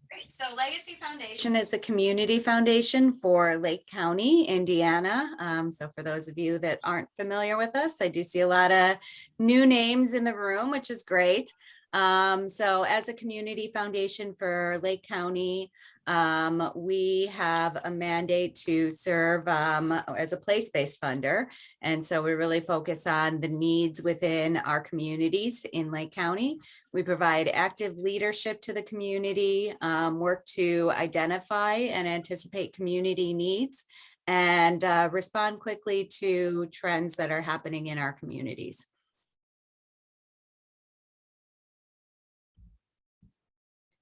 Great. So Legacy Foundation is a community foundation for Lake County, Indiana. So for those of you that aren't familiar with us, I do see a lot of new names in the room, which is great. So as a community foundation for Lake County, we have a mandate to serve as a place-based funder. And so we really focus on the needs within our communities in Lake County. We provide active leadership to the community, work to identify and anticipate community needs, and respond quickly to trends that are happening in our communities.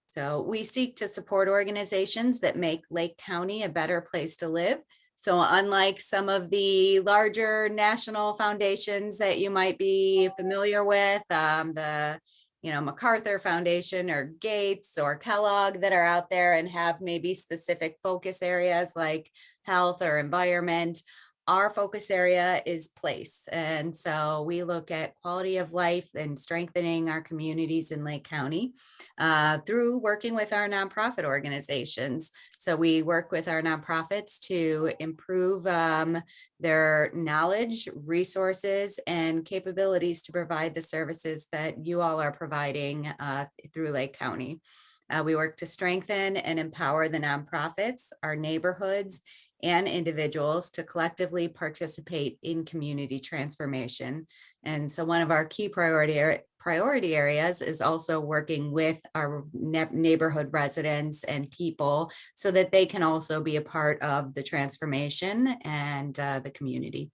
So we seek to support organizations that make Lake County a better place to live. So unlike some of the larger national foundations that you might be familiar with, the MacArthur Foundation or Gates or Kellogg that are out there and have maybe specific focus areas like health or environment, our focus area is place. And so we look at quality of life and strengthening our communities in Lake County through working with our nonprofit organizations. So we work with our nonprofits to improve their knowledge, resources, and capabilities to provide the services that you all are providing through Lake County. We work to strengthen and empower the nonprofits, our neighborhoods, and individuals to collectively participate in community transformation. And so one of our key priority areas is also working with our neighborhood residents and people so that they can also be a part of the transformation and the community.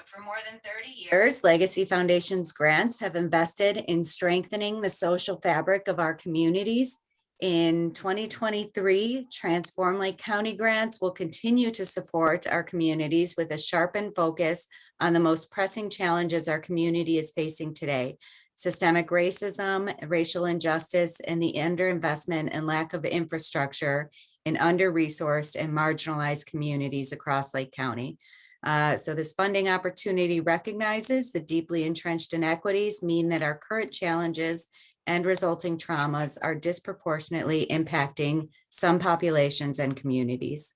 For more than 30 years, Legacy Foundation's grants have invested in strengthening the social fabric of our communities. In 2023, Transform Lake County grants will continue to support our communities with a sharpened focus on the most pressing challenges our community is facing today: systemic racism, racial injustice, and the underinvestment and lack of infrastructure in under-resourced and marginalized communities across Lake County. So this funding opportunity recognizes the deeply entrenched inequities mean that our current challenges and resulting traumas are disproportionately impacting some populations and communities.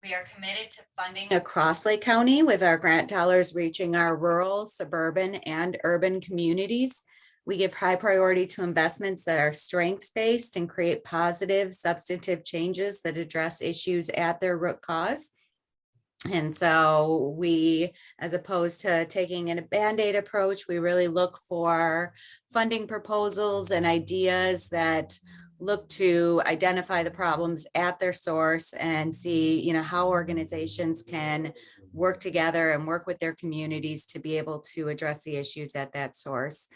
We are committed to funding across Lake County with our grant dollars reaching our rural, suburban, and urban communities. We give high priority to investments that are strengths-based and create positive, substantive changes that address issues at their root cause. And so we, as opposed to taking a Band-Aid approach, we really look for funding proposals and ideas that look to identify the problems at their source and see, how organizations can work together and work with their communities to be able to address the issues at that source.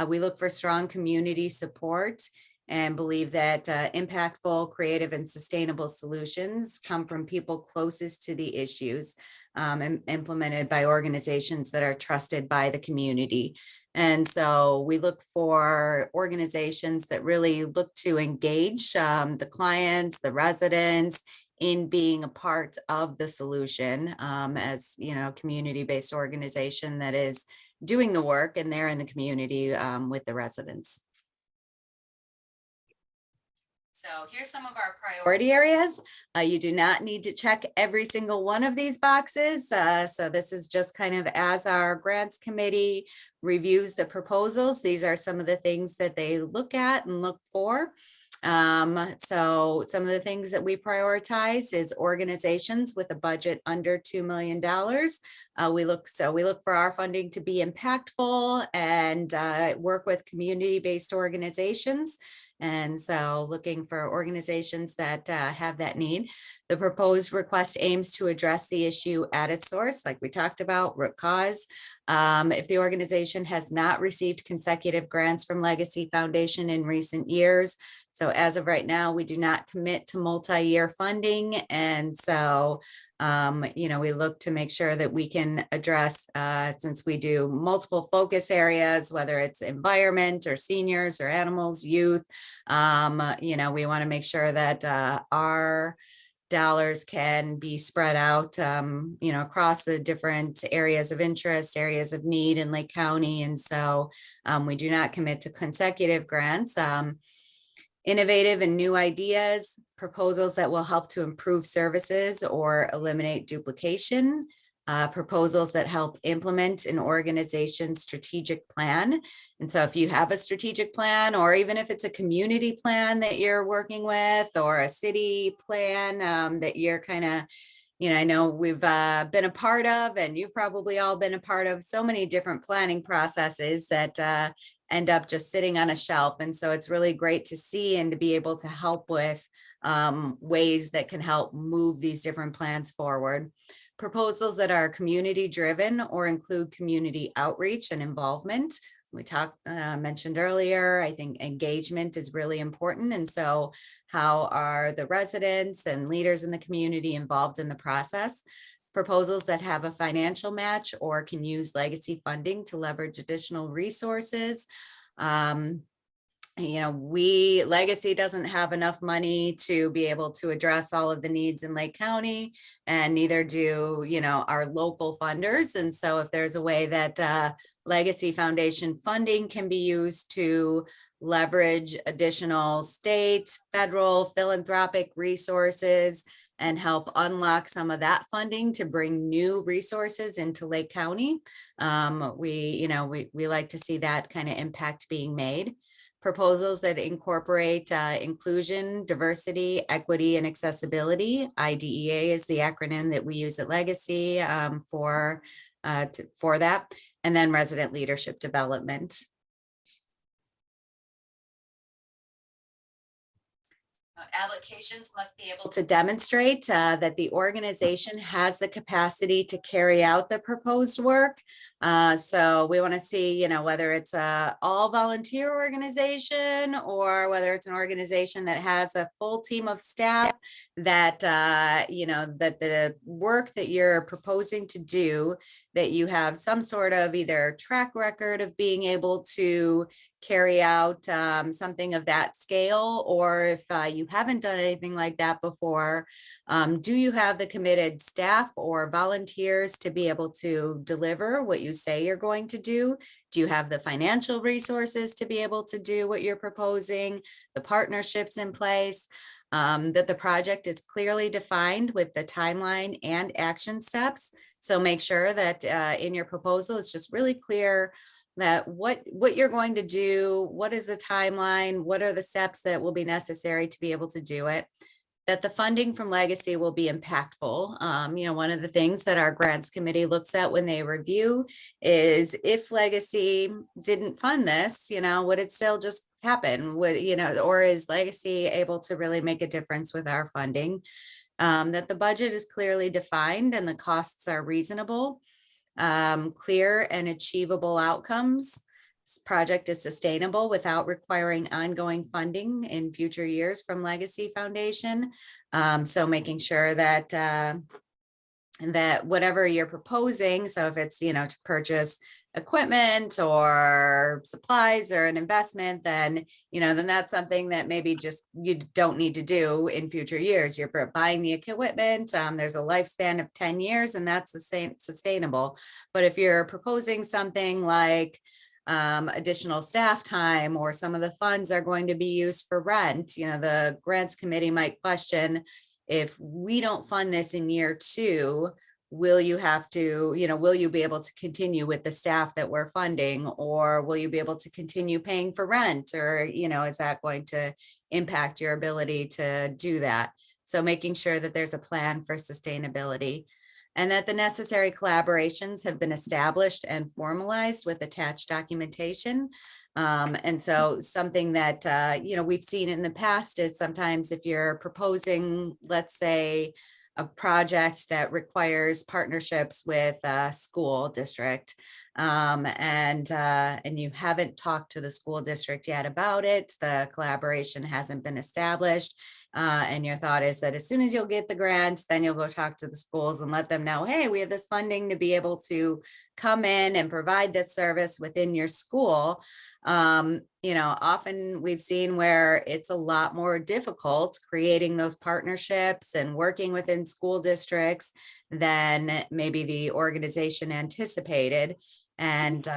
We look for strong community support and believe that impactful, creative, and sustainable solutions come from people closest to the issues and implemented by organizations that are trusted by the community. And so we look for organizations that really look to engage the clients, the residents, in being a part of the solution as, a community-based organization that is doing the work and they're in the community with the residents. So here's some of our priority areas. You do not need to check every single one of these boxes. So this is just kind of as our grants committee reviews the proposals. These are some of the things that they look at and look for. So some of the things that we prioritize is organizations with a budget under $2 million. We look for our funding to be impactful and work with community-based organizations. And so looking for organizations that have that need. The proposed request aims to address the issue at its source, like we talked about, root cause. If the organization has not received consecutive grants from Legacy Foundation in recent years, so as of right now, we do not commit to multi-year funding. And so, we look to make sure that we can address, since we do multiple focus areas, whether it's environment or seniors or animals, youth, we want to make sure that our dollars can be spread out, across the different areas of interest, areas of need in Lake County. And so we do not commit to consecutive grants. Innovative and new ideas, proposals that will help to improve services or eliminate duplication, proposals that help implement an organization's strategic plan. And so if you have a strategic plan, or even if it's a community plan that you're working with, or a city plan that you're kind of, I know we've been a part of, and you've probably all been a part of so many different planning processes that end up just sitting on a shelf. And so it's really great to see and to be able to help with ways that can help move these different plans forward. Proposals that are community driven or include community outreach and involvement. We mentioned earlier, I think engagement is really important. And so how are the residents and leaders in the community involved in the process? Proposals that have a financial match or can use legacy funding to leverage additional resources. Legacy doesn't have enough money to be able to address all of the needs in Lake County, and neither do, our local funders. And so if there's a way that Legacy Foundation funding can be used to leverage additional state, federal, philanthropic resources and help unlock some of that funding to bring new resources into Lake County, we like to see that kind of impact being made. Proposals that incorporate inclusion, diversity, equity, and accessibility. IDEA is the acronym that we use at Legacy for that. And then resident leadership development. Applications must be able to demonstrate that the organization has the capacity to carry out the proposed work. So we want to see, whether it's a all volunteer organization or whether it's an organization that has a full team of staff, that, that the work that you're proposing to do, that you have some sort of either track record of being able to carry out something of that scale, or if you haven't done anything like that before, do you have the committed staff or volunteers to be able to deliver what you say you're going to do? Do you have the financial resources to be able to do what you're proposing, the partnerships in place, that the project is clearly defined with the timeline and action steps? So make sure that in your proposal, it's just really clear that what you're going to do, what is the timeline, what are the steps that will be necessary to be able to do it, that the funding from Legacy will be impactful. One of the things that our grants committee looks at when they review is if Legacy didn't fund this, would it still just happen? Or is Legacy able to really make a difference with our funding? That the budget is clearly defined and the costs are reasonable. Clear and achievable outcomes. This project is sustainable without requiring ongoing funding in future years from Legacy Foundation. So making sure that that whatever you're proposing, so if it's to purchase equipment or supplies or an investment, then then that's something that maybe just you don't need to do in future years. You're buying the equipment, there's a lifespan of 10 years, and that's the same sustainable. But if you're proposing something like additional staff time, or some of the funds are going to be used for rent, the grants committee might question, if we don't fund this in year 2, will you have to, will you be able to continue with the staff that we're funding, or will you be able to continue paying for rent, or, is that going to impact your ability to do that? So making sure that there's a plan for sustainability, and that the necessary collaborations have been established and formalized with attached documentation. And so something that, we've seen in the past is sometimes if you're proposing, let's say, a project that requires partnerships with a school district, And you haven't talked to the school district yet about it, the collaboration hasn't been established. And your thought is that as soon as you'll get the grant, then you'll go talk to the schools and let them know, hey, we have this funding to be able to come in and provide this service within your school. Often we've seen where it's a lot more difficult creating those partnerships and working within school districts than maybe the organization anticipated. And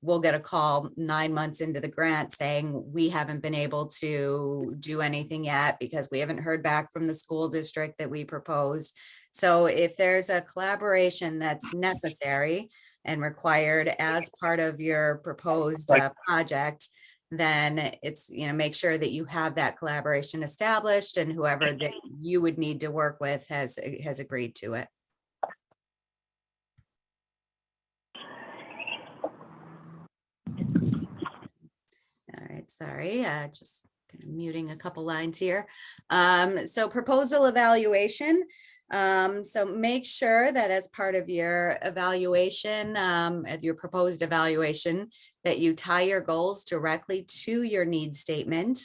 we'll get a call 9 months into the grant saying we haven't been able to do anything yet because we haven't heard back from the school district that we proposed. So if there's a collaboration that's necessary and required as part of your proposed project, then it's, make sure that you have that collaboration established and whoever that you would need to work with has agreed to it. All right, sorry, just kind of muting a couple lines here. So proposal evaluation. So make sure that as part of your evaluation, as your proposed evaluation, that you tie your goals directly to your need statement.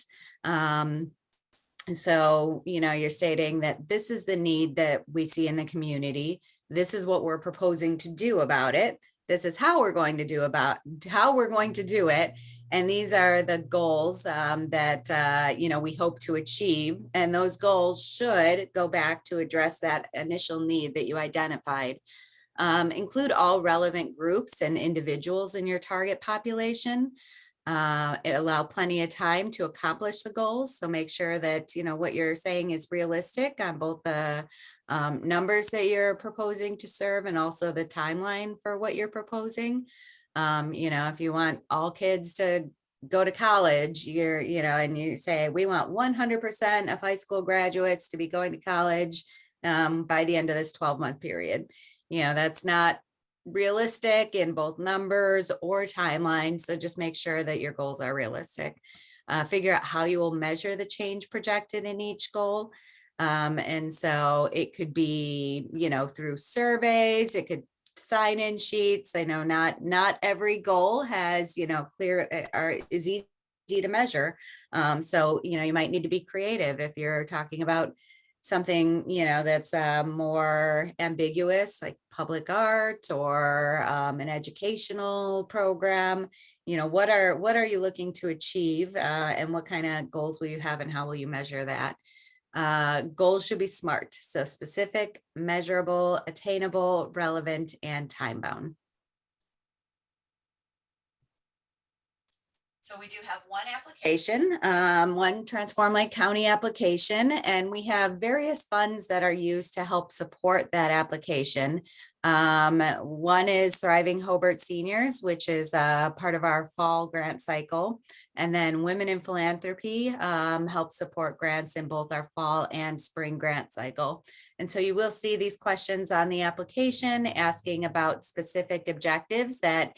So, you're stating that this is the need that we see in the community. This is what we're proposing to do about it. This is how we're going to do it. And these are the goals that, we hope to achieve. And those goals should go back to address that initial need that you identified. Include all relevant groups and individuals in your target population. It allow plenty of time to accomplish the goals. So make sure that, what you're saying is realistic on both the numbers that you're proposing to serve and also the timeline for what you're proposing. If you want all kids to go to college, and you say, we want 100% of high school graduates to be going to college by the end of this 12-month period. That's not realistic in both numbers or timelines. So just make sure that your goals are realistic. Figure out how you will measure the change projected in each goal. And so it could be, through surveys, it could sign-in sheets. I know not every goal has, clear or is easy to measure. So, you might need to be creative if you're talking about something, that's more ambiguous, like public art or an educational program. What are you looking to achieve and what kind of goals will you have and how will you measure that? Goals should be SMART. So specific, measurable, attainable, relevant, and time-bound. So we do have one application, one Transform Lake County application, and we have various funds that are used to help support that application. One is Thriving Hobart Seniors, which is part of our fall grant cycle. And then Women in Philanthropy helps support grants in both our fall and spring grant cycle. And so you will see these questions on the application asking about specific objectives that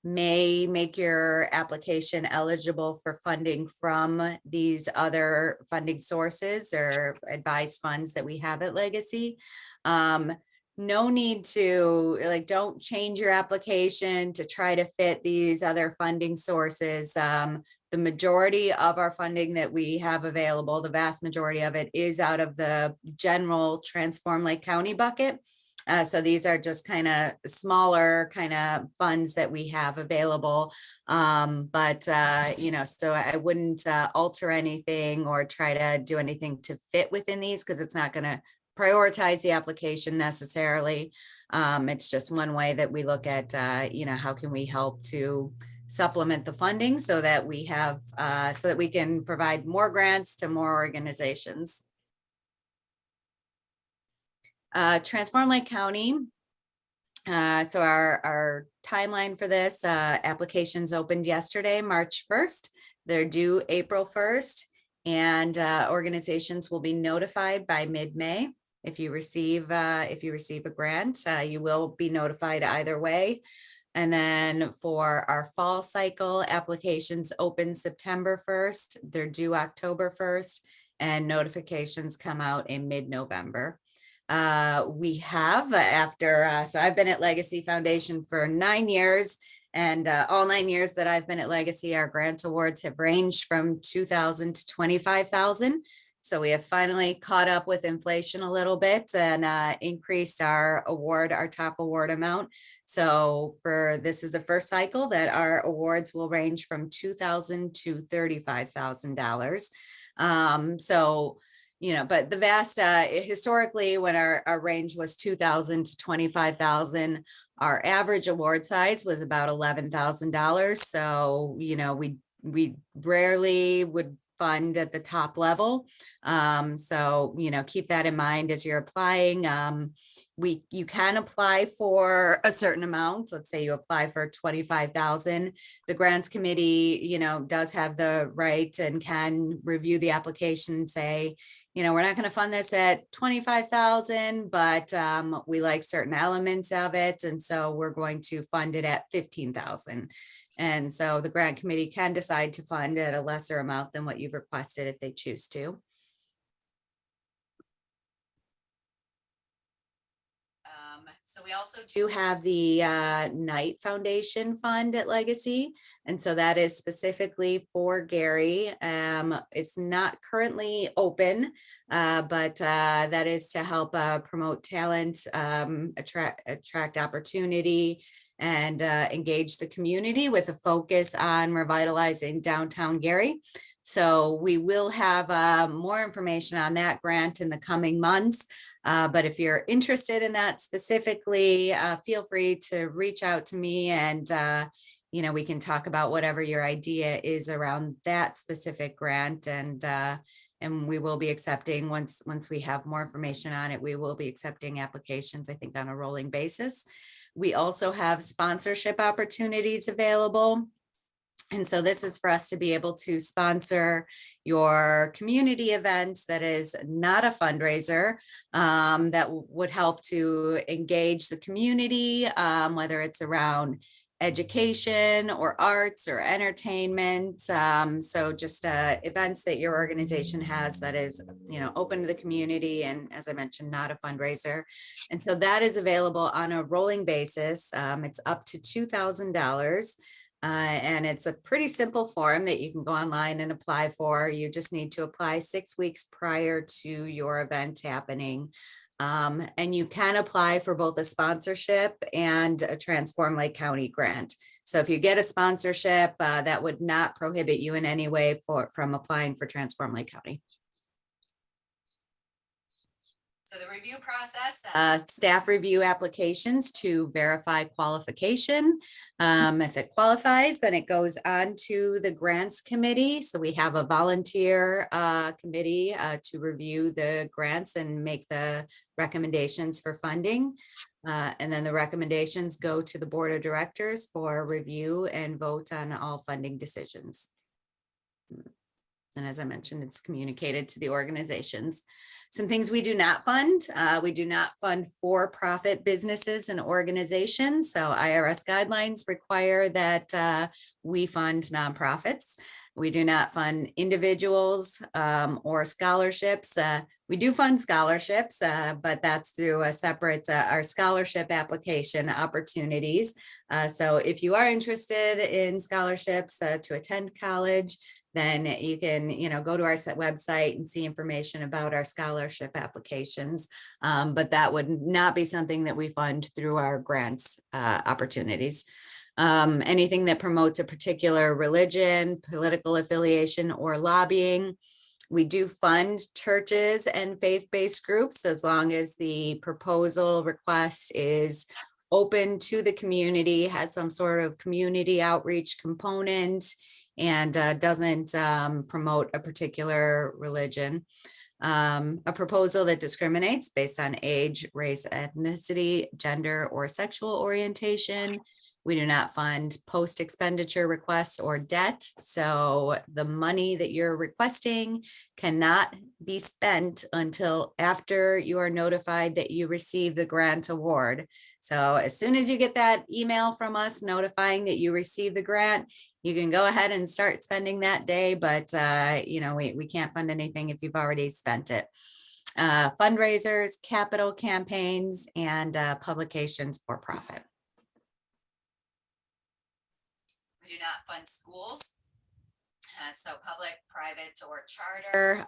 may make your application eligible for funding from these other funding sources or advised funds that we have at Legacy. No need to don't change your application to try to fit these other funding sources. The majority of our funding that we have available, the vast majority of it is out of the general Transform Lake County bucket. So these are just kind of smaller kind of funds that we have available. So I wouldn't alter anything or try to do anything to fit within these because it's not going to prioritize the application necessarily. It's just one way that we look at, how can we help to supplement the funding so that we have, so that we can provide more grants to more organizations. Transform Lake County. So our timeline for this, applications opened yesterday, March 1st. They're due April 1st, and organizations will be notified by mid-May. If you receive a grant, you will be notified either way. And then for our fall cycle, applications open September 1st. They're due October 1st, and notifications come out in mid-November. We have so I've been at Legacy Foundation for 9 years, and all 9 years that I've been at Legacy, our grant awards have ranged from 2,000 to 25,000. So we have finally caught up with inflation a little bit and increased our top award amount. So this is the first cycle that our awards will range from $2,000 to $35,000. So, but the vast, historically, when our range was 2,000 to 25,000, our average award size was about $11,000. So, we rarely would fund at the top level. So, keep that in mind as you're applying. You can apply for a certain amount. Let's say you apply for 25,000. The grants committee, does have the right and can review the application and say, we're not going to fund this at 25,000, but we like certain elements of it. And so we're going to fund it at 15,000. And so the grant committee can decide to fund at a lesser amount than what you've requested if they choose to. So we also do have the Knight Foundation Fund at Legacy. And so that is specifically for Gary. It's not currently open, but that is to help promote talent, attract opportunity, and engage the community with a focus on revitalizing downtown Gary. So we will have more information on that grant in the coming months. But if you're interested in that specifically, feel free to reach out to me, and we can talk about whatever your idea is around that specific grant. And we will be accepting, once we have more information on it, we will be accepting applications, I think, on a rolling basis. We also have sponsorship opportunities available. And so this is for us to be able to sponsor your community event that is not a fundraiser, that would help to engage the community, whether it's around education or arts or entertainment. So just events that your organization has that is, open to the community, and as I mentioned, not a fundraiser. And so that is available on a rolling basis. It's up to $2,000. And it's a pretty simple form that you can go online and apply for. You just need to apply 6 weeks prior to your event happening. And you can apply for both a sponsorship and a Transform Lake County grant. So if you get a sponsorship, that would not prohibit you in any way from applying for Transform Lake County. So the review process, staff review applications to verify qualification. If it qualifies, then it goes on to the grants committee. So we have a volunteer committee to review the grants and make the recommendations for funding. And then the recommendations go to the board of directors for review and vote on all funding decisions. And as I mentioned, it's communicated to the organizations. Some things we do not fund. We do not fund for-profit businesses and organizations. So IRS guidelines require that we fund nonprofits. We do not fund individuals or scholarships. We do fund scholarships, but that's through a separate, our scholarship application opportunities. So if you are interested in scholarships to attend college, then you can, go to our website and see information about our scholarship applications. But that would not be something that we fund through our grants opportunities. Anything that promotes a particular religion, political affiliation, or lobbying. We do fund churches and faith-based groups as long as the proposal request is open to the community, has some sort of community outreach component, and doesn't promote a particular religion. A proposal that discriminates based on age, race, ethnicity, gender, or sexual orientation. We do not fund post-expenditure requests or debt. So the money that you're requesting cannot be spent until after you are notified that you receive the grant award. So as soon as you get that email from us notifying that you received the grant, you can go ahead and start spending that day, but we can't fund anything if you've already spent it. fundraisers, capital campaigns, and publications for profit. We do not fund schools. So public, private, or charter.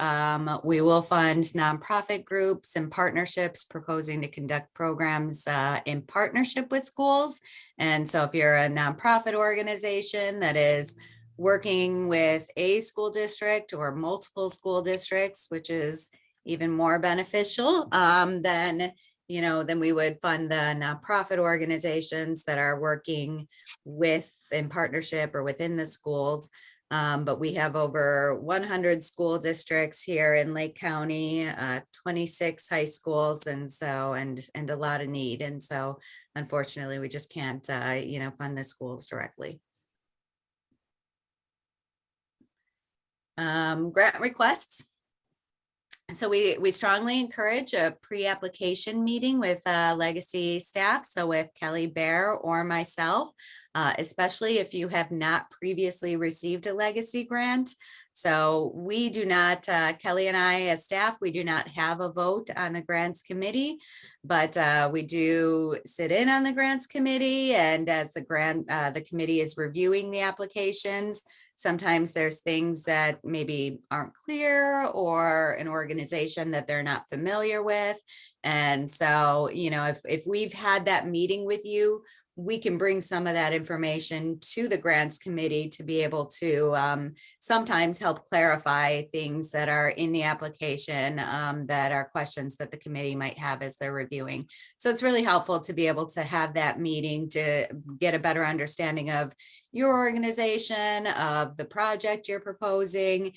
We will fund nonprofit groups and partnerships proposing to conduct programs in partnership with schools. And so if you're a nonprofit organization that is working with a school district or multiple school districts, which is even more beneficial, then we would fund the nonprofit organizations that are working with in partnership or within the schools. But we have over 100 school districts here in Lake County, 26 high schools, and a lot of need. And so unfortunately, we just can't, fund the schools directly. Grant requests. So we strongly encourage a pre-application meeting with legacy staff. So with Kelly Bear or myself, especially if you have not previously received a legacy grant. So we do not, Kelly and I as staff, we do not have a vote on the grants committee, but we do sit in on the grants committee. And as the committee is reviewing the applications, sometimes there's things that maybe aren't clear or an organization that they're not familiar with. And so, if we've had that meeting with you, we can bring some of that information to the grants committee to be able to sometimes help clarify things that are in the application that are questions that the committee might have as they're reviewing. So it's really helpful to be able to have that meeting to get a better understanding of your organization, of the project you're proposing.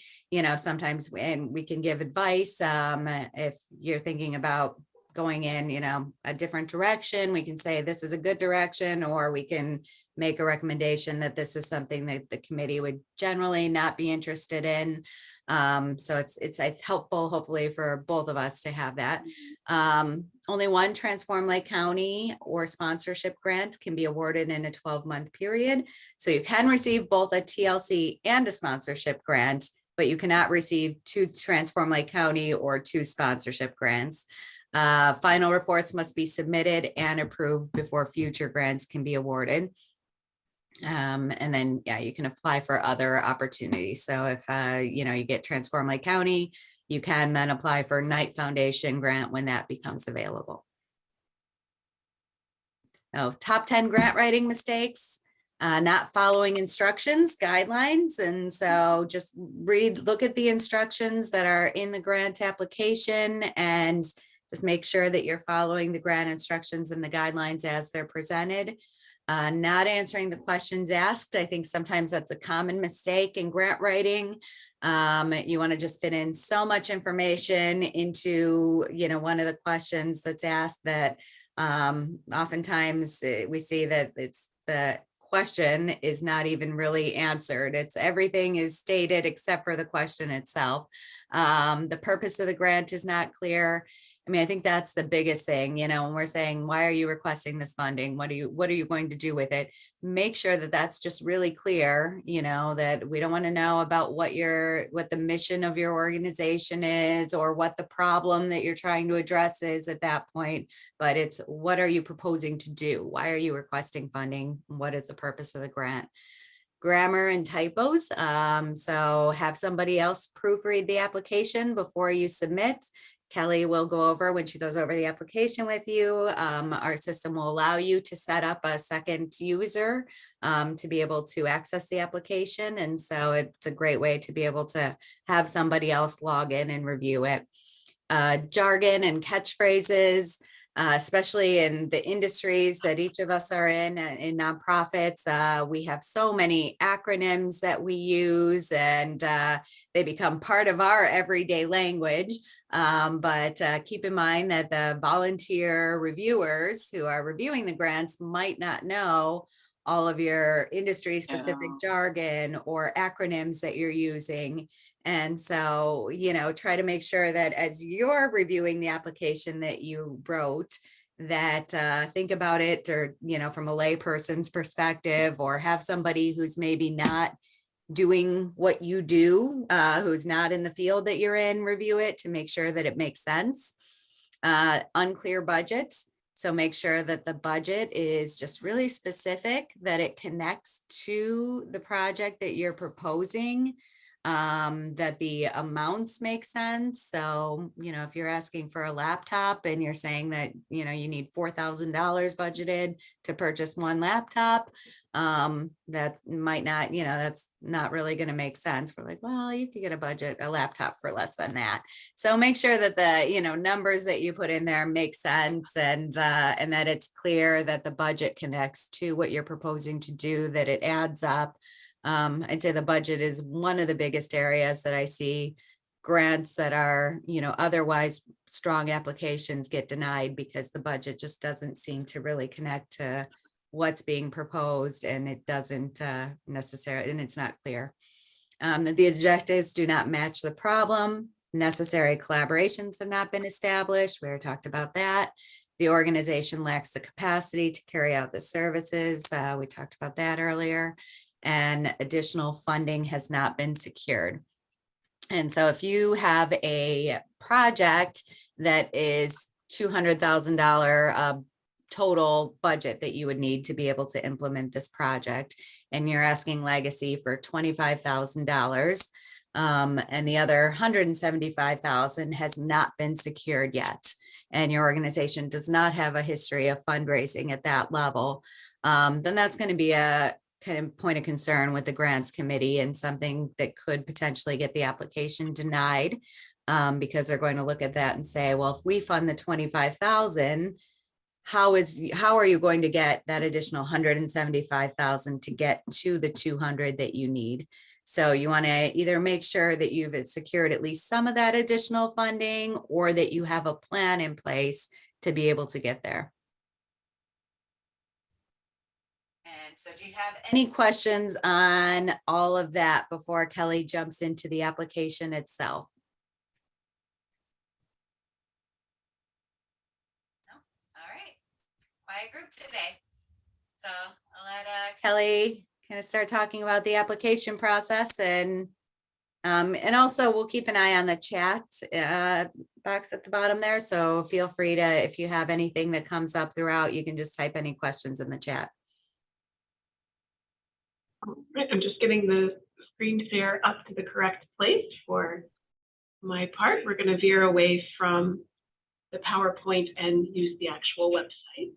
Sometimes we can give advice if you're thinking about going in, a different direction. We can say this is a good direction, or we can make a recommendation that this is something that the committee would generally not be interested in. So it's helpful, hopefully, for both of us to have that. Only one Transform Lake County or sponsorship grant can be awarded in a 12-month period. So you can receive both a TLC and a sponsorship grant, but you cannot receive 2 Transform Lake County or 2 sponsorship grants. Final reports must be submitted and approved before future grants can be awarded. And then, you can apply for other opportunities. So if, you get Transform Lake County, you can then apply for Knight Foundation grant when that becomes available. Oh, top 10 grant writing mistakes, not following instructions, guidelines. And so just look at the instructions that are in the grant application and just make sure that you're following the grant instructions and the guidelines as they're presented. Not answering the questions asked. I think sometimes that's a common mistake in grant writing. You want to just fit in so much information into, one of the questions that's asked that oftentimes we see that it's the question is not even really answered. It's everything is stated except for the question itself. The purpose of the grant is not clear. I think that's the biggest thing, when we're saying, why are you requesting this funding? What are you going to do with it? Make sure that that's just really clear, that we don't want to know about what the mission of your organization is or what the problem that you're trying to address is at that point, but it's what are you proposing to do? Why are you requesting funding? What is the purpose of the grant? Grammar and typos. So have somebody else proofread the application before you submit. Kelly will go over when she goes over the application with you. Our system will allow you to set up a second user to be able to access the application. And so it's a great way to be able to have somebody else log in and review it. Jargon and catchphrases, especially in the industries that each of us are in nonprofits. We have so many acronyms that we use, and they become part of our everyday language. But keep in mind that the volunteer reviewers who are reviewing the grants might not know all of your industry specific jargon or acronyms that you're using. And so, try to make sure that as you're reviewing the application that you wrote, that think about it, or, from a lay person's perspective, or have somebody who's maybe not doing what you do, who's not in the field that you're in, review it to make sure that it makes sense. Unclear budgets. So make sure that the budget is just really specific, that it connects to the project that you're proposing, that the amounts make sense. So, if you're asking for a laptop and you're saying that, you need $4,000 budgeted to purchase one laptop, that might not, that's not really going to make sense. We're like, well, you could get a laptop for less than that. So make sure that the, numbers that you put in there make sense, and that it's clear that the budget connects to what you're proposing to do, that it adds up. I'd say the budget is one of the biggest areas that I see grants that are, otherwise strong applications get denied because the budget just doesn't seem to really connect to what's being proposed, and it doesn't necessarily, and it's not clear. The objectives do not match the problem. Necessary collaborations have not been established. We already talked about that. The organization lacks the capacity to carry out the services. We talked about that earlier. And additional funding has not been secured. And so if you have a project that is $200,000 total budget that you would need to be able to implement this project, and you're asking Legacy for $25,000, and the other $175,000 has not been secured yet, and your organization does not have a history of fundraising at that level, then that's going to be a kind of point of concern with the grants committee, and something that could potentially get the application denied, because they're going to look at that and say, well, if we fund the 25,000, how are you going to get that additional 175,000 to get to the 200 that you need? So you want to either make sure that you've secured at least some of that additional funding, or that you have a plan in place to be able to get there. And so do you have any questions on all of that before Kelly jumps into the application itself? No? All right. Quiet group today. So I'll let Kelly kind of start talking about the application process, and also we'll keep an eye on the chat box at the bottom there. So feel free to, if you have anything that comes up throughout, you can just type any questions in the chat. Right, I'm just getting the screen share up to the correct place for my part. We're going to veer away from the PowerPoint and use the actual website.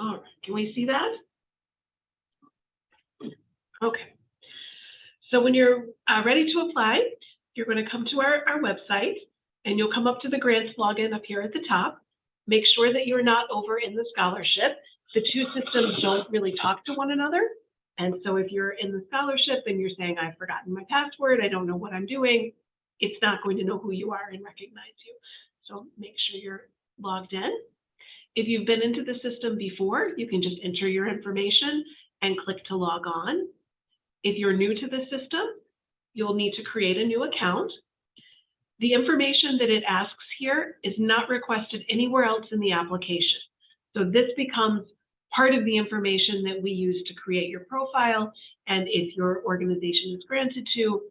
All right, can we see that? Okay. So when you're ready to apply, you're going to come to our website, and you'll come up to the grants login up here at the top. Make sure that you're not over in the scholarship. The two systems don't really talk to one another. And so if you're in the scholarship and you're saying, I've forgotten my password, I don't know what I'm doing, it's not going to know who you are and recognize you. So make sure you're logged in. If you've been into the system before, you can just enter your information and click to log on. If you're new to the system, you'll need to create a new account. The information that it asks here is not requested anywhere else in the application. So this becomes part of the information that we use to create your profile, and if your organization is granted to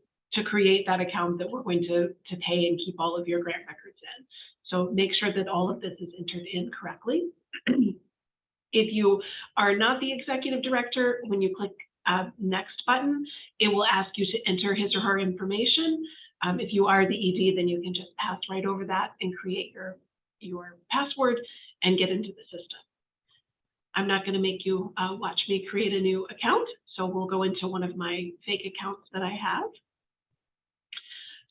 create that account that we're going to pay and keep all of your grant records in. So make sure that all of this is entered in correctly. If you are not the executive director, when you click next button, it will ask you to enter his or her information. If you are the ED, then you can just pass right over that and create your password and get into the system. I'm not going to make you watch me create a new account, so we'll go into one of my fake accounts that I have.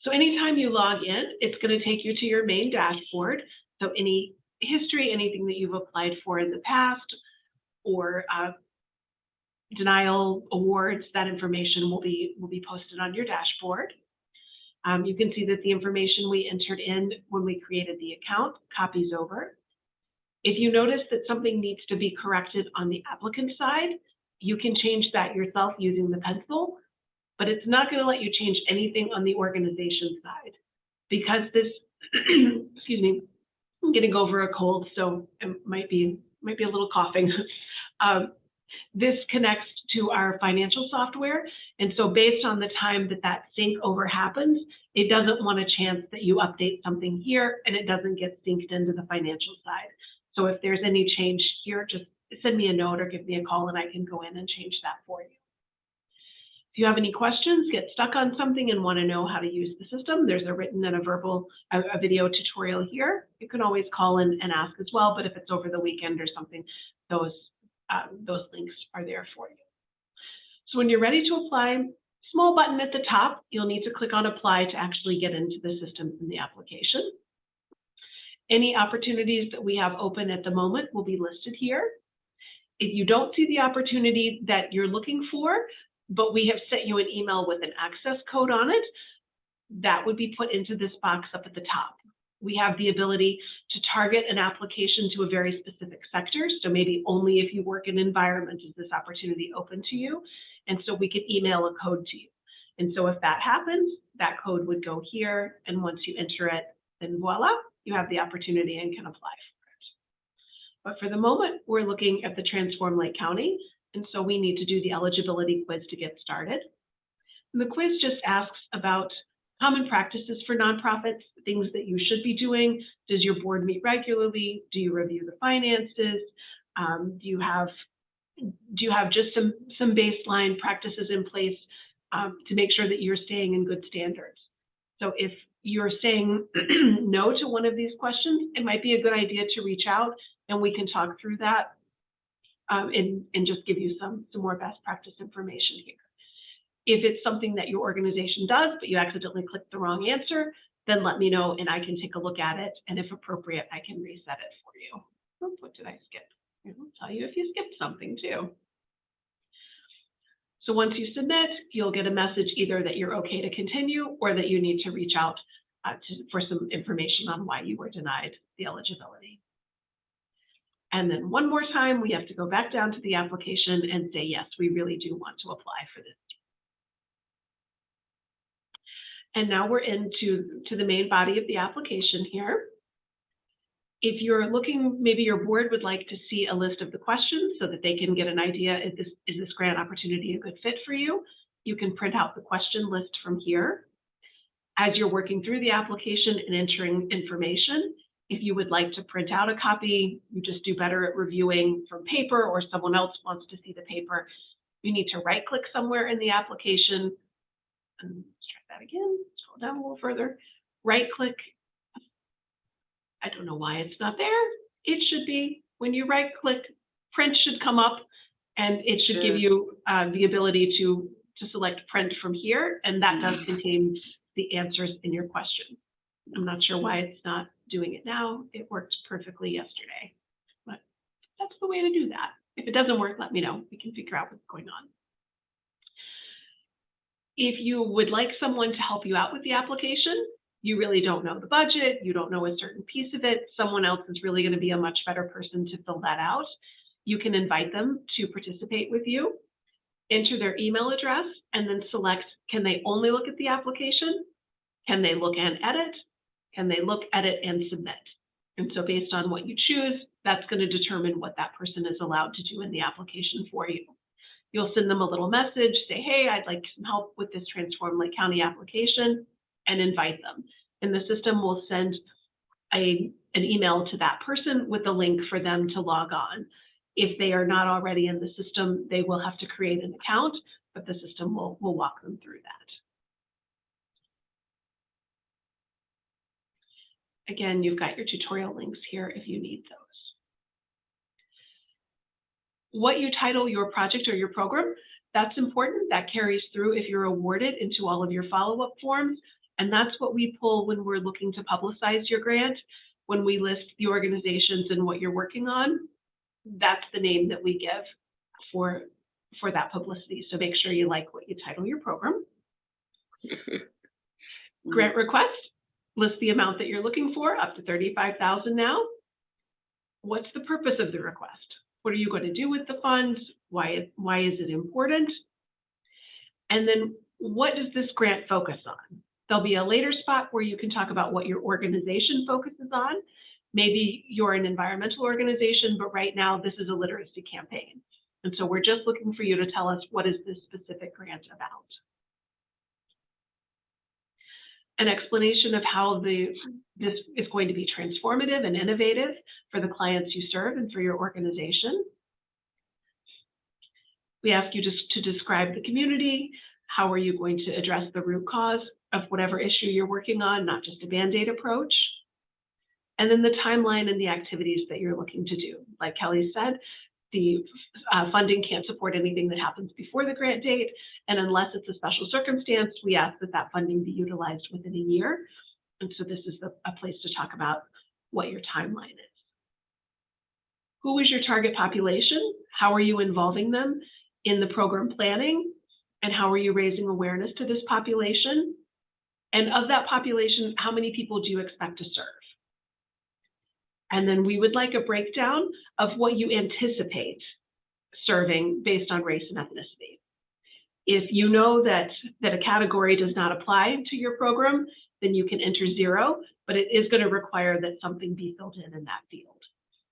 So anytime you log in, it's going to take you to your main dashboard. So any history, anything that you've applied for in the past, or denial awards, that information will be posted on your dashboard. You can see that the information we entered in when we created the account copies over. If you notice that something needs to be corrected on the applicant side, you can change that yourself using the pencil, but it's not going to let you change anything on the organization side, because this, excuse me, I'm getting over a cold, so it might be might be a little coughing. This connects to our financial software. And so based on the time that that sync over happens, it doesn't want a chance that you update something here and it doesn't get synced into the financial side. So if there's any change here, just send me a note or give me a call and I can go in and change that for you. If you have any questions, get stuck on something and want to know how to use the system, there's a written and a video tutorial here. You can always call in and ask as well, but if it's over the weekend or something, those links are there for you. So when you're ready to apply, small button at the top, you'll need to click on apply to actually get into the system in the application. Any opportunities that we have open at the moment will be listed here. If you don't see the opportunity that you're looking for, but we have sent you an email with an access code on it, that would be put into this box up at the top. We have the ability to target an application to a very specific sector. So maybe only if you work in environment is this opportunity open to you. And so we can email a code to you. And so if that happens, that code would go here. And once you enter it, then voila, you have the opportunity and can apply for it. But for the moment, we're looking at the Transform Lake County. And so we need to do the eligibility quiz to get started. And the quiz just asks about common practices for nonprofits, things that you should be doing. Does your board meet regularly? Do you review the finances? Do you have just some baseline practices in place to make sure that you're staying in good standards? So if you're saying no to one of these questions, it might be a good idea to reach out and we can talk through that and just give you some more best practice information here. If it's something that your organization does, but you accidentally clicked the wrong answer, then let me know and I can take a look at it. And if appropriate, I can reset it for you. Oh, what did I skip? I'll tell you if you skipped something too. So once you submit, you'll get a message either that you're okay to continue or that you need to reach out for some information on why you were denied the eligibility. And then one more time, we have to go back down to the application and say, yes, we really do want to apply for this. And now we're into the main body of the application here. If you're looking, maybe your board would like to see a list of the questions so that they can get an idea, is this grant opportunity a good fit for you? You can print out the question list from here. As you're working through the application and entering information, if you would like to print out a copy, you just do better at reviewing from paper or someone else wants to see the paper, you need to right click somewhere in the application. And let's try that again, scroll down a little further, right click. I don't know why it's not there. It should be. When you right click, print should come up and it should give you the ability to select print from here. And that does contain the answers in your question. I'm not sure why it's not doing it now. It worked perfectly yesterday, but that's the way to do that. If it doesn't work, let me know. We can figure out what's going on. If you would like someone to help you out with the application, you really don't know the budget, you don't know a certain piece of it, someone else is really going to be a much better person to fill that out. You can invite them to participate with you, enter their email address, and then select, can they only look at the application? Can they look and edit? Can they look, edit, and submit? And so based on what you choose, that's going to determine what that person is allowed to do in the application for you. You'll send them a little message, say, hey, I'd like some help with this Transform Lake County application, and invite them. And the system will send an email to that person with a link for them to log on. If they are not already in the system, they will have to create an account, but the system will walk them through that. Again, you've got your tutorial links here if you need those. What you title your project or your program, that's important. That carries through if you're awarded into all of your follow-up forms. And that's what we pull when we're looking to publicize your grant. When we list the organizations and what you're working on, that's the name that we give for that publicity. So make sure you like what you title your program. Grant request, list the amount that you're looking for, up to $35,000 now. What's the purpose of the request? What are you going to do with the funds? Why is it important? And then what does this grant focus on? There'll be a later spot where you can talk about what your organization focuses on. Maybe you're an environmental organization, but right now this is a literacy campaign. And so we're just looking for you to tell us, what is this specific grant about? An explanation of how this is going to be transformative and innovative for the clients you serve and for your organization. We ask you to describe the community. How are you going to address the root cause of whatever issue you're working on, not just a Band-Aid approach? And then the timeline and the activities that you're looking to do. Like Kelly said, the funding can't support anything that happens before the grant date. And unless it's a special circumstance, we ask that that funding be utilized within a year. And so this is a place to talk about what your timeline is. Who is your target population? How are you involving them in the program planning? And how are you raising awareness to this population? And of that population, how many people do you expect to serve? And then we would like a breakdown of what you anticipate serving based on race and ethnicity. If you know that a category does not apply to your program, then you can enter 0, but it is going to require that something be filled in that field.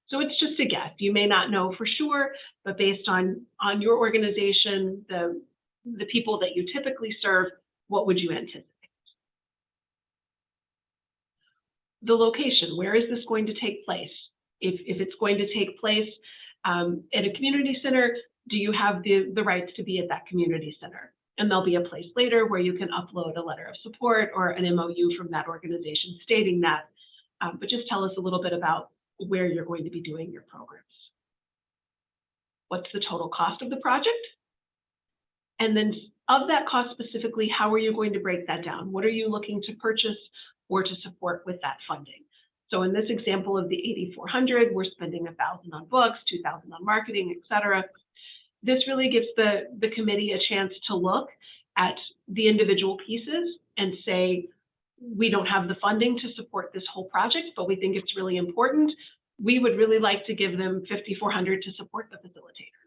So it's just a guess. You may not know for sure, but based on your organization, the people that you typically serve, what would you anticipate? The location, where is this going to take place? If it's going to take place at a community center, do you have the rights to be at that community center? And there'll be a place later where you can upload a letter of support or an MOU from that organization stating that. But just tell us a little bit about where you're going to be doing your programs. What's the total cost of the project? And then of that cost specifically, how are you going to break that down? What are you looking to purchase or to support with that funding? So in this example of the 8,400, we're spending 1,000 on books, 2,000 on marketing, et cetera. This really gives the committee a chance to look at the individual pieces and say, we don't have the funding to support this whole project, but we think it's really important. We would really like to give them 5,400 to support the facilitator.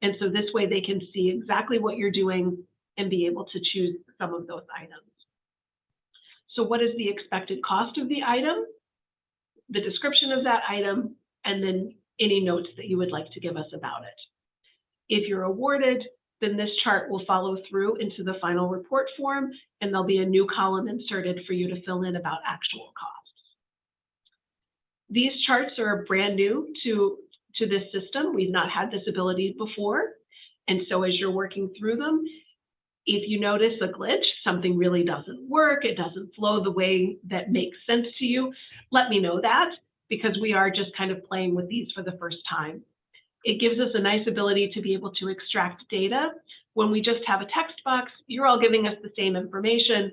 And so this way they can see exactly what you're doing and be able to choose some of those items. So what is the expected cost of the item, the description of that item, and then any notes that you would like to give us about it. If you're awarded, then this chart will follow through into the final report form, and there'll be a new column inserted for you to fill in about actual costs. These charts are brand new to this system. We've not had this ability before. And so as you're working through them, if you notice a glitch, something really doesn't work, it doesn't flow the way that makes sense to you, let me know that, because we are just kind of playing with these for the first time. It gives us a nice ability to be able to extract data. When we just have a text box, you're all giving us the same information,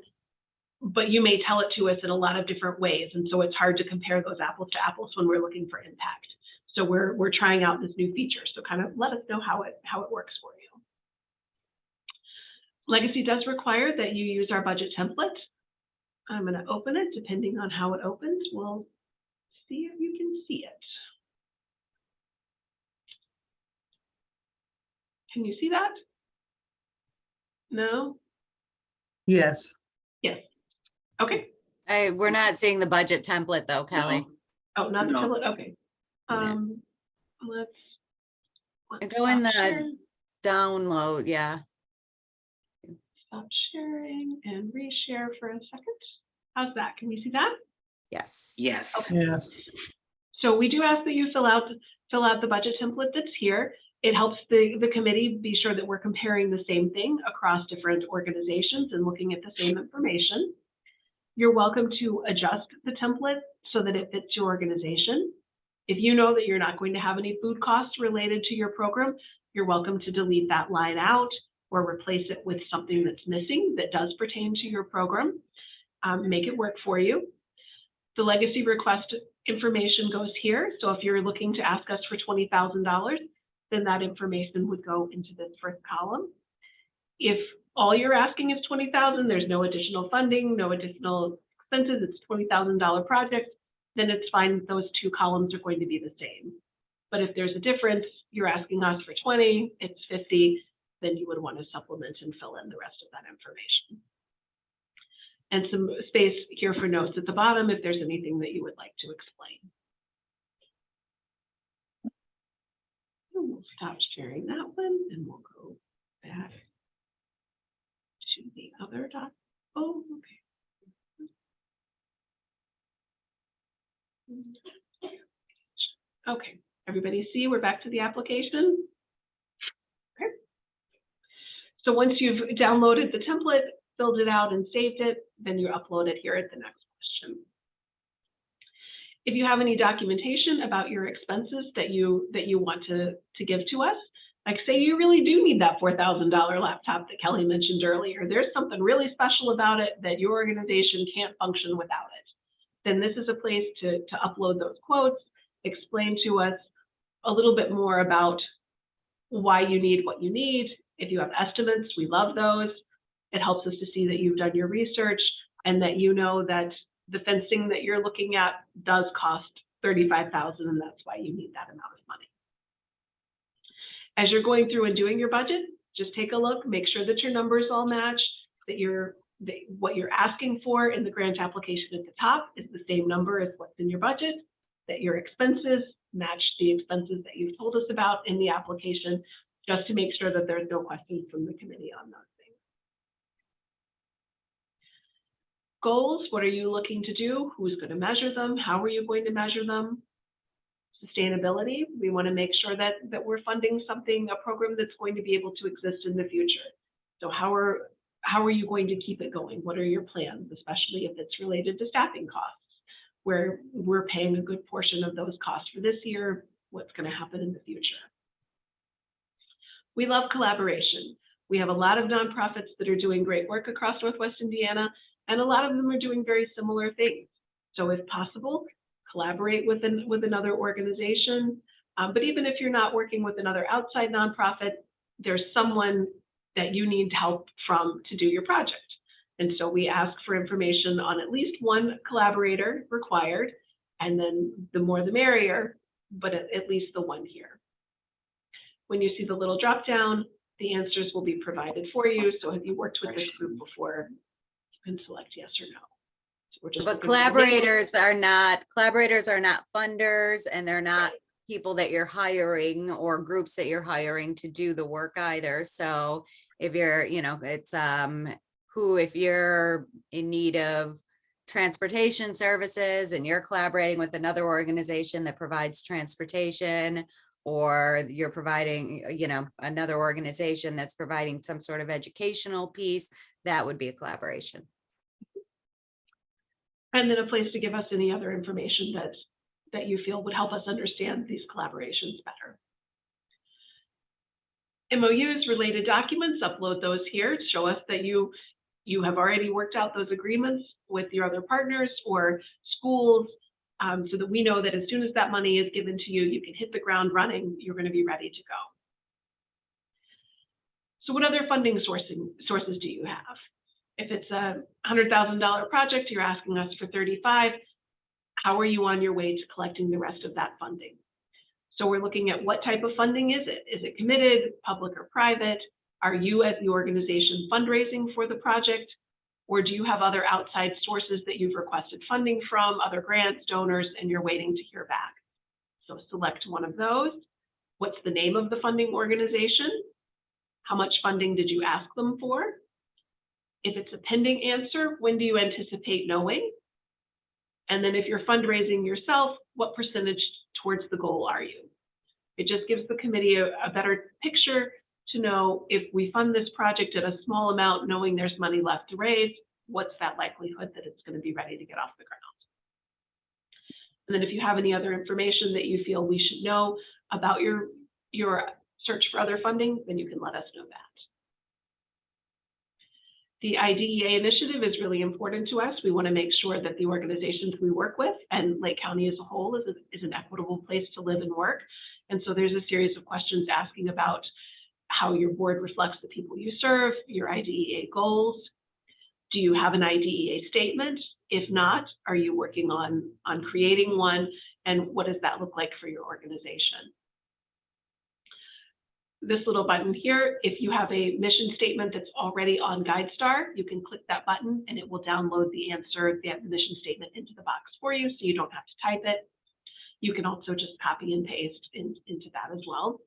but you may tell it to us in a lot of different ways. And so it's hard to compare those apples to apples when we're looking for impact. So we're trying out this new feature. So kind of let us know how it works for you. Legacy does require that you use our budget template. I'm going to open it. Depending on how it opens, we'll see if you can see it. Can you see that? No? Yes. Yes. Okay. We're not seeing the budget template though, Kelly. Oh, not the No. template? Okay. Let's Go in stop the sharing. download, yeah. Stop sharing and reshare for a second. How's that? Can you see that? Yes. Yes. Okay. Yes. So we do ask that you fill out the budget template that's here. It helps the committee be sure that we're comparing the same thing across different organizations and looking at the same information. You're welcome to adjust the template so that it fits your organization. If you know that you're not going to have any food costs related to your program, you're welcome to delete that line out or replace it with something that's missing that does pertain to your program. Make it work for you. The legacy request information goes here. So if you're looking to ask us for $20,000, then that information would go into this first column. If all you're asking is $20,000, there's no additional funding, no additional expenses, it's $20,000 project, then it's fine. Those two columns are going to be the same. But if there's a difference, you're asking us for 20, it's 50, then you would want to supplement and fill in the rest of that information. And some space here for notes at the bottom if there's anything that you would like to explain. We'll stop sharing that one and we'll go back to the other doc. Oh, okay. Okay, everybody see we're back to the application? Okay. So once you've downloaded the template, filled it out and saved it, then you upload it here at the next question. If you have any documentation about your expenses that you want to give to us, like say you really do need that $4,000 laptop that Kelly mentioned earlier, there's something really special about it that your organization can't function without it, then this is a place to upload those quotes, explain to us a little bit more about why you need what you need. If you have estimates, we love those. It helps us to see that you've done your research and that you know that the fencing that you're looking at does cost $35,000, and that's why you need that amount of money. As you're going through and doing your budget, just take a look, make sure that your numbers all match, that what you're asking for in the grant application at the top is the same number as what's in your budget, that your expenses match the expenses that you've told us about in the application, just to make sure that there's no questions from the committee on those things. Goals, what are you looking to do? Who's going to measure them? How are you going to measure them? Sustainability, we want to make sure that we're funding a program that's going to be able to exist in the future. So how are you going to keep it going? What are your plans, especially if it's related to staffing costs, where we're paying a good portion of those costs for this year, what's going to happen in the future? We love collaboration. We have a lot of nonprofits that are doing great work across Northwest Indiana, and a lot of them are doing very similar things. So if possible, collaborate with another organization. But even if you're not working with another outside nonprofit, there's someone that you need help from to do your project. And so we ask for information on at least one collaborator required, and then the more the merrier, but at least the one here. When you see the little drop down, the answers will be provided for you. So have you worked with this group before? You can select yes or no. So but collaborators are not funders, and they're not people that you're hiring or groups that you're hiring to do the work either. So if you're, it's if you're in need of transportation services and you're collaborating with another organization that provides transportation, or you're providing, another organization that's providing some sort of educational piece, that would be a collaboration. And then a place to give us any other information that you feel would help us understand these collaborations better. MOUs, related documents, upload those here to show us that you have already worked out those agreements with your other partners or schools, so that we know that as soon as that money is given to you, you can hit the ground running, you're going to be ready to go. So what other funding sources do you have? If it's a $100,000 project, you're asking us for 35. How are you on your way to collecting the rest of that funding? So we're looking at what type of funding is it? Is it committed, public or private? Are you as the organization fundraising for the project? Or do you have other outside sources that you've requested funding from, other grants, donors, and you're waiting to hear back? So select one of those. What's the name of the funding organization? How much funding did you ask them for? If it's a pending answer, when do you anticipate knowing? And then if you're fundraising yourself, what percentage towards the goal are you? It just gives the committee a better picture to know if we fund this project at a small amount, knowing there's money left to raise, what's that likelihood that it's going to be ready to get off the ground? And then if you have any other information that you feel we should know about your search for other funding, then you can let us know that. The IDEA initiative is really important to us. We want to make sure that the organizations we work with and Lake County as a whole is an equitable place to live and work. And so there's a series of questions asking about how your board reflects the people you serve, your IDEA goals. Do you have an IDEA statement? If not, are you working on creating one? And what does that look like for your organization? This little button here, if you have a mission statement that's already on GuideStar, you can click that button and it will download the answer, the mission statement into the box for you, so you don't have to type it. You can also just copy and paste into that as well.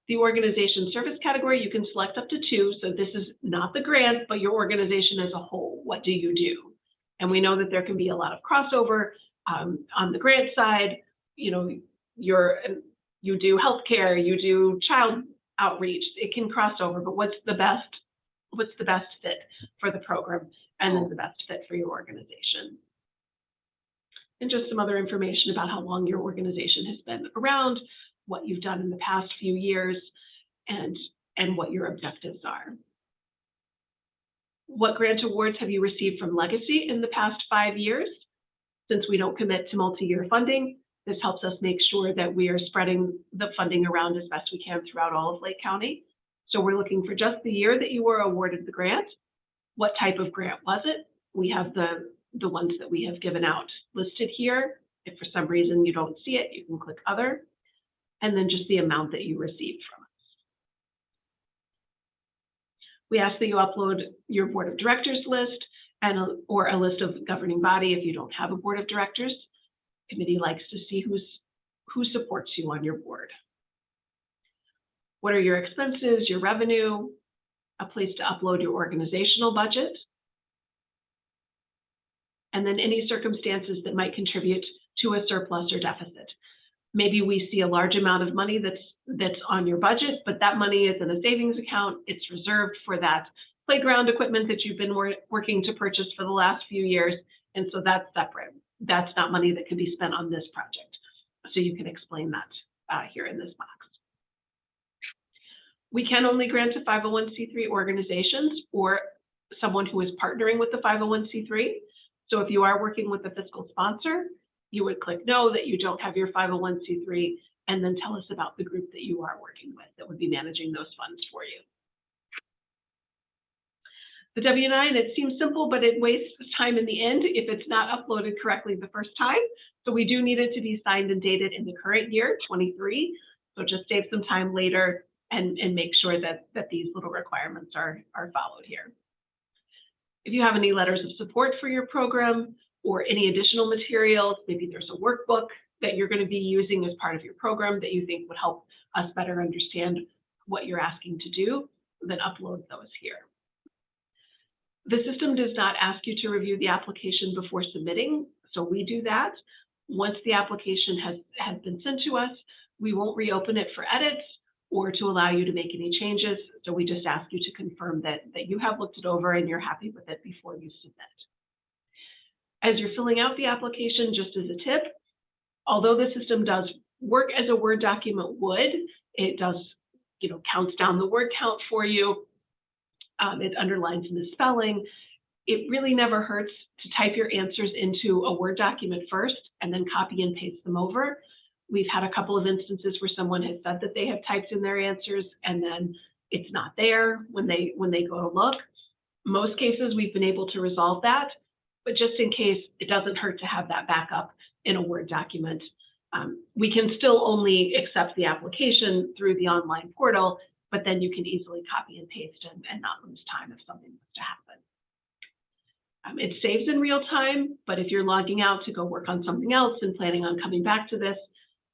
The organization service category, you can select up to 2. So this is not the grant, but your organization as a whole. What do you do? And we know that there can be a lot of crossover on the grant side. You know, you do healthcare, you do child outreach. It can cross over, but what's the best fit for the program, and then the best fit for your organization? And just some other information about how long your organization has been around, what you've done in the past few years, and what your objectives are. What grant awards have you received from Legacy in the past 5 years? Since we don't commit to multi-year funding, this helps us make sure that we are spreading the funding around as best we can throughout all of Lake County. So we're looking for just the year that you were awarded the grant. What type of grant was it? We have the ones that we have given out listed here. If for some reason you don't see it, you can click Other, and then just the amount that you received from us. We ask that you upload your board of directors list or a list of governing body if you don't have a board of directors. Committee likes to see who supports you on your board. What are your expenses, your revenue, a place to upload your organizational budget, and then any circumstances that might contribute to a surplus or deficit. Maybe we see a large amount of money that's on your budget, but that money is in a savings account. It's reserved for that playground equipment that you've been working to purchase for the last few years, and so that's separate. That's not money that can be spent on this project. So you can explain that here in this box. We can only grant to 501c3 organizations or someone who is partnering with the 501c3. So if you are working with a fiscal sponsor, you would click no that you don't have your 501c3, and then tell us about the group that you are working with that would be managing those funds for you. The W-9, it seems simple, but it wastes time in the end if it's not uploaded correctly the first time. So we do need it to be signed and dated in the current year, 23. So just save some time later and make sure that these little requirements are followed here. If you have any letters of support for your program or any additional materials, maybe there's a workbook that you're going to be using as part of your program that you think would help us better understand what you're asking to do, then upload those here. The system does not ask you to review the application before submitting, so we do that. Once the application has been sent to us, we won't reopen it for edits or to allow you to make any changes. So we just ask you to confirm that you have looked it over and you're happy with it before you submit. As you're filling out the application, just as a tip, although the system does work as a Word document would, it does, counts down the word count for you. It underlines misspelling. It really never hurts to type your answers into a Word document first and then copy and paste them over. We've had a couple of instances where someone has said that they have typed in their answers and then it's not there when they go to look. Most cases we've been able to resolve that, but just in case, it doesn't hurt to have that backup in a Word document. We can still only accept the application through the online portal, but then you can easily copy and paste and not lose time if something was to happen. It saves in real time, but if you're logging out to go work on something else and planning on coming back to this,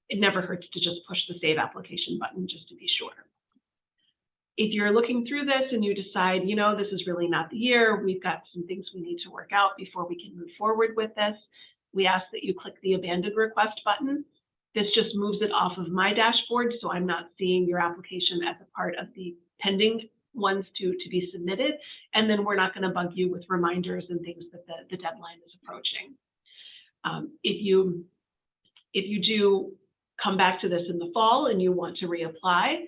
it never hurts to just push the Save Application button just to be sure. If you're looking through this and you decide, this is really not the year, we've got some things we need to work out before we can move forward with this, we ask that you click the Abandoned Request button. This just moves it off of my dashboard, so I'm not seeing your application as a part of the pending ones to be submitted, and then we're not going to bug you with reminders and things that the deadline is approaching. If you do come back to this in the fall and you want to reapply,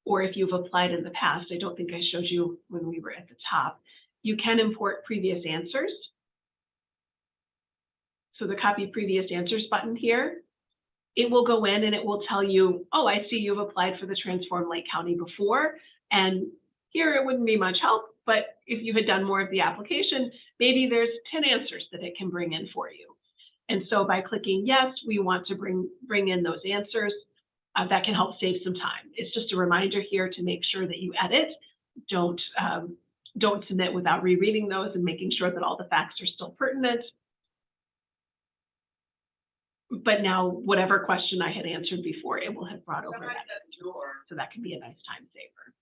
or if you've applied in the past, I don't think I showed you when we were at the top, you can import previous answers. So the Copy Previous Answers button here, it will go in and it will tell you, oh, I see you've applied for the Transform Lake County before, and here it wouldn't be much help, but if you had done more of the application, maybe there's 10 answers that it can bring in for you. And so by clicking yes, we want to bring in those answers. That can help save some time. It's just a reminder here to make sure that you edit. Don't submit without rereading those and making sure that all the facts are still pertinent. But now whatever question I had answered before, it will have brought over that. So that can be a nice time saver.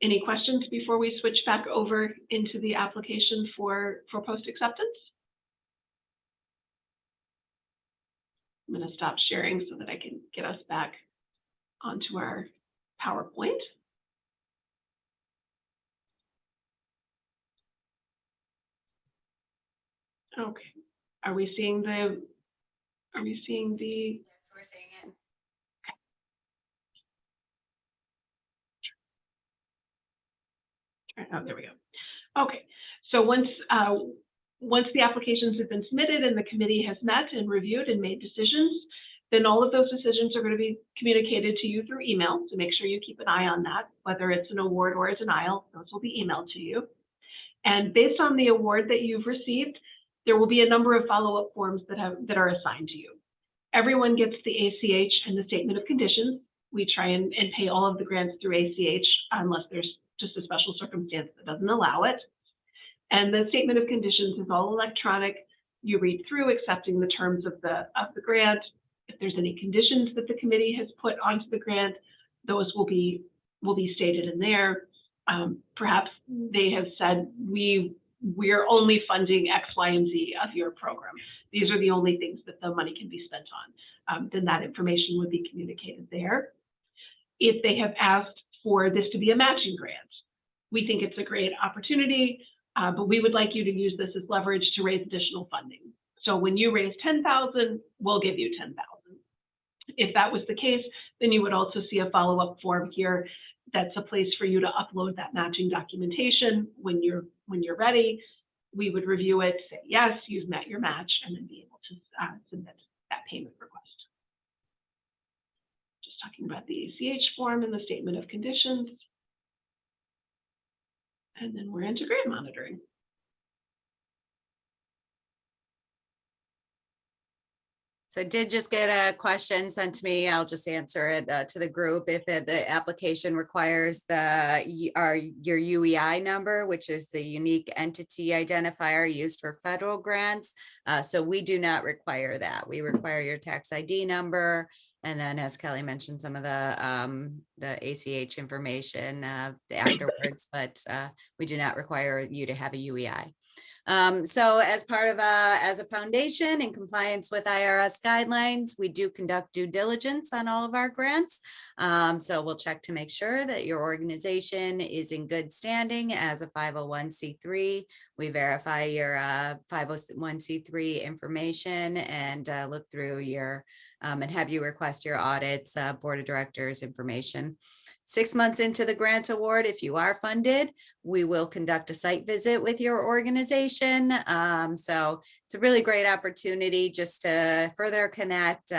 Any questions before we switch back over into the application for post acceptance? I'm going to stop sharing so that I can get us back onto our PowerPoint. Okay, are we seeing the? Yes, we're seeing it. Oh, there we go. Okay, so once the applications have been submitted and the committee has met and reviewed and made decisions, then all of those decisions are going to be communicated to you through email. So make sure you keep an eye on that, whether it's an award or a denial, those will be emailed to you. And based on the award that you've received, there will be a number of follow-up forms that are assigned to you. Everyone gets the ACH and the statement of conditions. We try and pay all of the grants through ACH unless there's just a special circumstance that doesn't allow it. And the statement of conditions is all electronic. You read through accepting the terms of the grant. If there's any conditions that the committee has put onto the grant, those will be stated in there. Perhaps they have said, we're only funding X, Y, and Z of your program. These are the only things that the money can be spent on. Then that information would be communicated there. If they have asked for this to be a matching grant, we think it's a great opportunity, but we would like you to use this as leverage to raise additional funding. So when you raise 10,000, we'll give you 10,000. If that was the case, then you would also see a follow-up form here. That's a place for you to upload that matching documentation. When you're ready, we would review it, say, yes, you've met your match, and then be able to submit that payment request. Just talking about the ACH form and the statement of conditions. And then we're into grant monitoring. So I did just get a question sent to me. I'll just answer it to the group. If the application requires your UEI number, which is the unique entity identifier used for federal grants. So we do not require that. We require your tax ID number. And then, as Kelly mentioned, some of the ACH information afterwards, but we do not require you to have a UEI. So as part of as a foundation in compliance with IRS guidelines, we do conduct due diligence on all of our grants. So we'll check to make sure that your organization is in good standing as a 501c3. We verify your 501c3 information and look through your and have you request your audits, board of directors information. 6 months into the grant award, if you are funded, we will conduct a site visit with your organization. So it's a really great opportunity just to further connect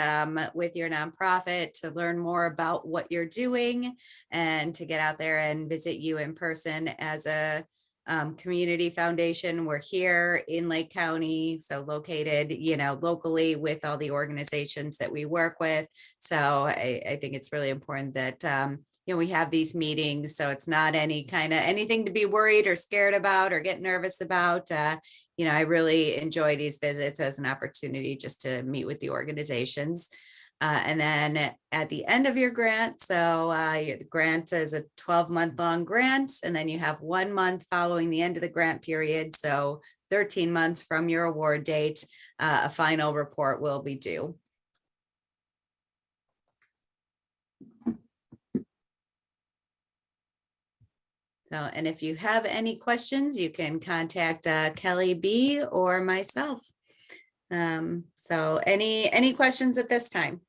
with your nonprofit, to learn more about what you're doing, and to get out there and visit you in person as a community foundation. We're here in Lake County, so located, locally with all the organizations that we work with. So I think it's really important that, we have these meetings. So it's not anything to be worried or scared about or get nervous about. I really enjoy these visits as an opportunity just to meet with the organizations. And then at the end of your grant, so the grant is a 12-month long grant, and then you have 1 month following the end of the grant period. So 13 months from your award date, a final report will be due. So, and if you have any questions, you can contact Kelly B or myself. So any questions at this time?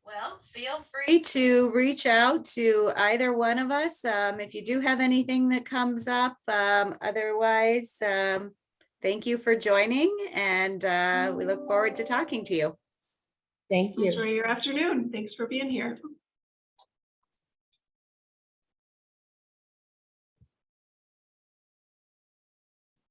Well, feel free to reach out to either one of us if you do have anything that comes up. Otherwise, thank you for joining, and we look forward to talking to you. Thank you. Enjoy your afternoon. Thanks for being here.